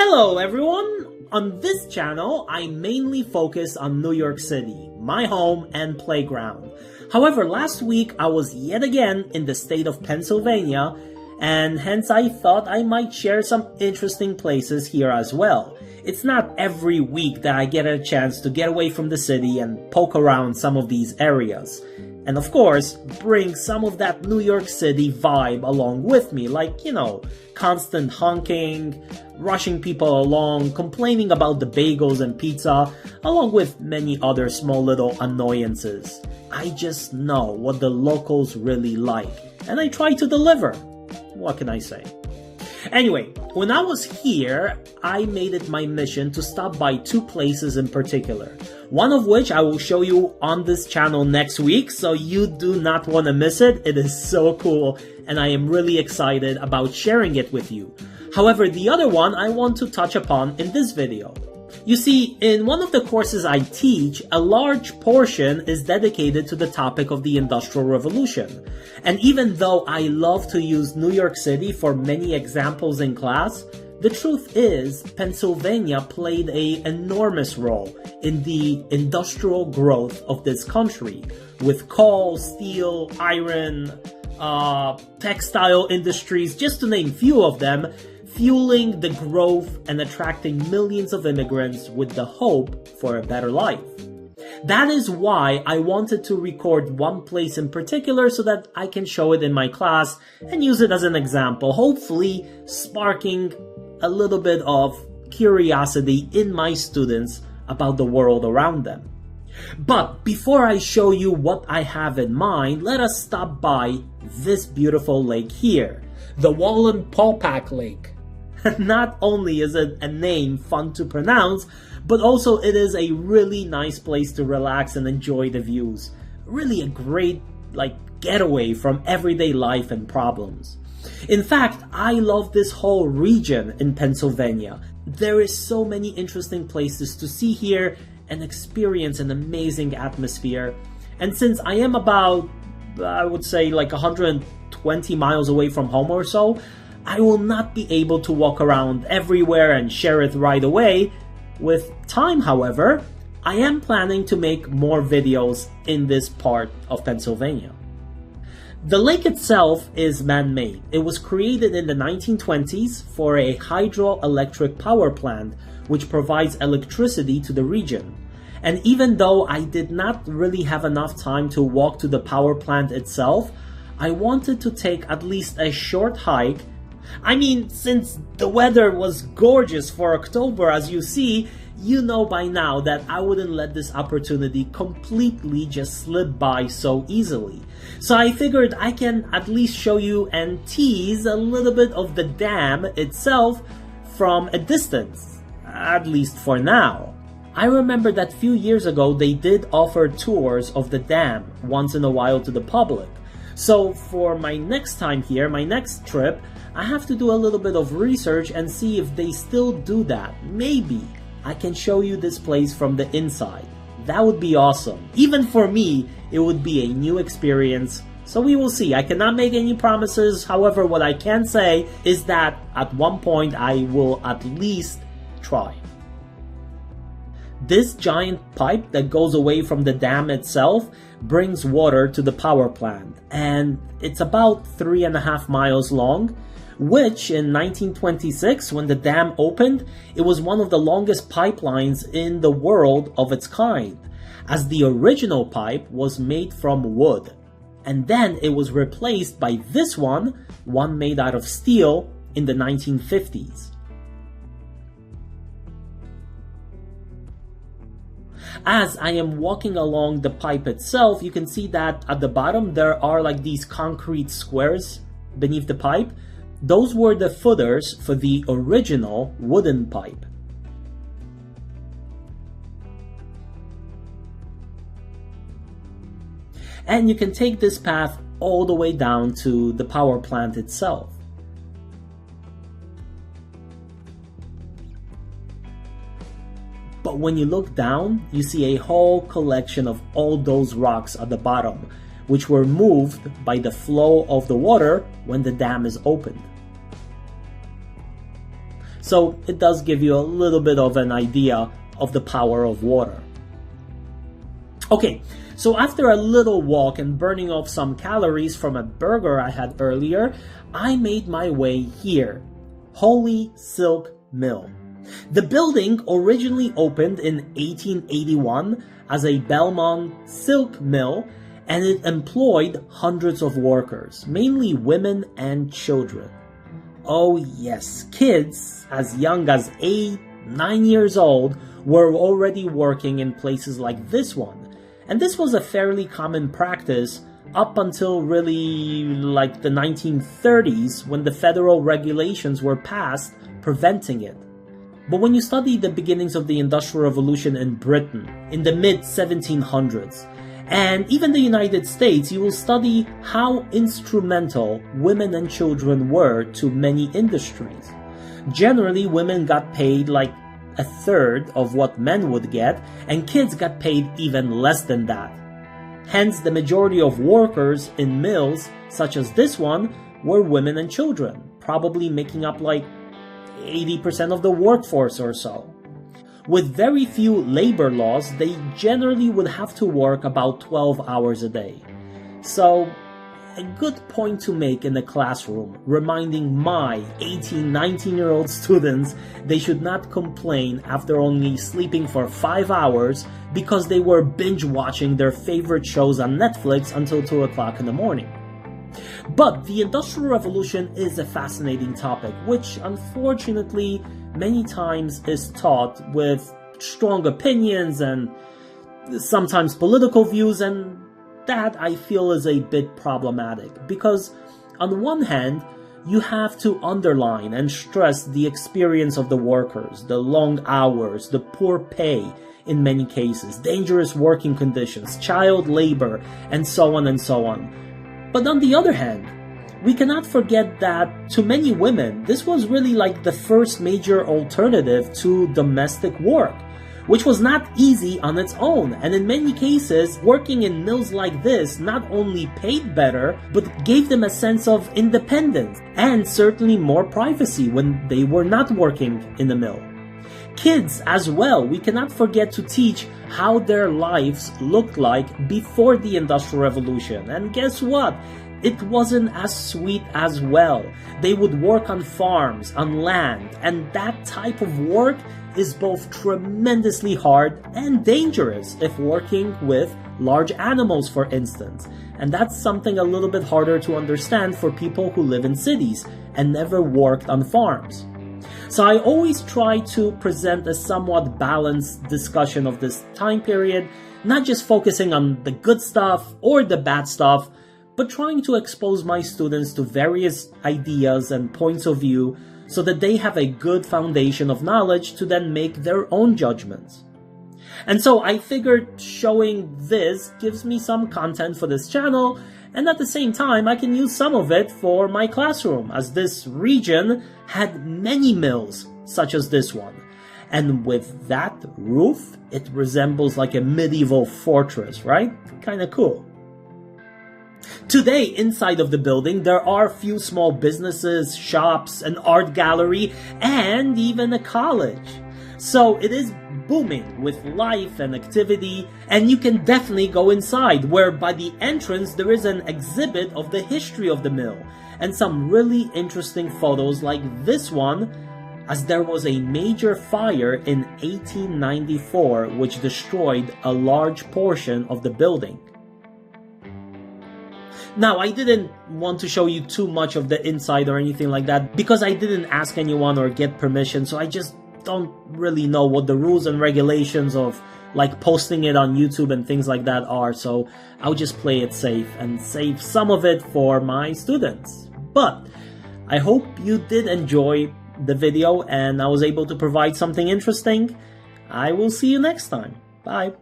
Hello everyone! On this channel, I mainly focus on New York City, my home and playground. However, last week I was yet again in the state of Pennsylvania, and hence I thought I might share some interesting places here as well. It's not every week that I get a chance to get away from the city and poke around some of these areas. And of course, bring some of that New York City vibe along with me, like, constant honking, rushing people along, complaining about the bagels and pizza, along with many other small little annoyances. I just know what the locals really like, and I try to deliver. What can I say? Anyway, when I was here, I made it my mission to stop by two places in particular. One of which I will show you on this channel next week, so you do not want to miss it. It is so cool, and I am really excited about sharing it with you. However, the other one I want to touch upon in this video. You see, in one of the courses I teach, a large portion is dedicated to the topic of the Industrial Revolution. And even though I love to use New York City for many examples in class, the truth is Pennsylvania played an enormous role in the industrial growth of this country, with coal, steel, iron, textile industries, just to name few of them, fueling the growth and attracting millions of immigrants with the hope for a better life. That is why I wanted to record one place in particular so that I can show it in my class and use it as an example, hopefully sparking a little bit of curiosity in my students about the world around them. But before I show you what I have in mind, let us stop by this beautiful lake here, the Wallenpaupack Lake. Not only is it a name fun to pronounce, but also it is a really nice place to relax and enjoy the views. Really a great getaway from everyday life and problems. In fact, I love this whole region in Pennsylvania. There is so many interesting places to see here and experience an amazing atmosphere. And since I am about, I would say 120 miles away from home or so, I will not be able to walk around everywhere and share it right away. With time, however, I am planning to make more videos in this part of Pennsylvania. The lake itself is man-made. It was created in the 1920s for a hydroelectric power plant which provides electricity to the region. And even though I did not really have enough time to walk to the power plant itself, I wanted to take at least a short hike. I mean, since the weather was gorgeous for October, as you see, you know by now that I wouldn't let this opportunity completely just slip by so easily. So I figured I can at least show you and tease a little bit of the dam itself from a distance, at least for now. I remember that few years ago they did offer tours of the dam once in a while to the public. So for my next time here, my next trip, I have to do a little bit of research and see if they still do that. Maybe I can show you this place from the inside. That would be awesome. Even for me, it would be a new experience. So we will see. I cannot make any promises. However, what I can say is that at one point I will at least try. This giant pipe that goes away from the dam itself brings water to the power plant, and it's about 3.5 miles long, which in 1926, when the dam opened, it was one of the longest pipelines in the world of its kind, as the original pipe was made from wood, and then it was replaced by this one made out of steel in the 1950s. As I am walking along the pipe itself, you can see that at the bottom there are these concrete squares beneath the pipe. Those were the footers for the original wooden pipe. And you can take this path all the way down to the power plant itself. But when you look down, you see a whole collection of all those rocks at the bottom, which were moved by the flow of the water when the dam is opened. So it does give you a little bit of an idea of the power of water. Okay, so after a little walk and burning off some calories from a burger I had earlier, I made my way here, Hawley Silk Mill. The building originally opened in 1881 as a Belmont silk mill, and it employed hundreds of workers, mainly women and children. Oh yes, kids as young as 8, 9 years old were already working in places like this one. And this was a fairly common practice up until really like the 1930s, when the federal regulations were passed preventing it. But when you study the beginnings of the Industrial Revolution in Britain in the mid-1700s, and even the United States, you will study how instrumental women and children were to many industries. Generally, women got paid like a third of what men would get, and kids got paid even less than that. Hence, the majority of workers in mills, such as this one, were women and children, probably making up like 80% of the workforce or so. With very few labor laws, they generally would have to work about 12 hours a day. So, a good point to make in the classroom, reminding my 18, 19-year-old students they should not complain after only sleeping for 5 hours because they were binge-watching their favorite shows on Netflix until 2 o'clock in the morning. But the Industrial Revolution is a fascinating topic, which unfortunately many times is taught with strong opinions and sometimes political views, and that I feel is a bit problematic because on one hand you have to underline and stress the experience of the workers, the long hours, the poor pay in many cases, dangerous working conditions, child labor, and so on and so on. But on the other hand, we cannot forget that to many women, this was really like the first major alternative to domestic work, which was not easy on its own. And in many cases, working in mills like this not only paid better, but gave them a sense of independence and certainly more privacy when they were not working in the mill. Kids as well, we cannot forget to teach how their lives looked like before the Industrial Revolution. And guess what? It wasn't as sweet as well. They would work on farms, on land, and that type of work is both tremendously hard and dangerous if working with large animals, for instance. And that's something a little bit harder to understand for people who live in cities and never worked on farms. So I always try to present a somewhat balanced discussion of this time period, not just focusing on the good stuff or the bad stuff, but trying to expose my students to various ideas and points of view so that they have a good foundation of knowledge to then make their own judgments. And so I figured showing this gives me some content for this channel, and at the same time I can use some of it for my classroom, as this region had many mills such as this one. And with that roof, it resembles like a medieval fortress, right? Kinda cool. Today, inside of the building, there are a few small businesses, shops, an art gallery, and even a college. So it is booming with life and activity, and you can definitely go inside, where by the entrance there is an exhibit of the history of the mill, and some really interesting photos like this one, as there was a major fire in 1894 which destroyed a large portion of the building. Now, I didn't want to show you too much of the inside or anything like that because I didn't ask anyone or get permission, so I just don't really know what the rules and regulations of like posting it on YouTube and things like that are, so I'll just play it safe and save some of it for my students. But I hope you did enjoy the video and I was able to provide something interesting. I will see you next time. Bye.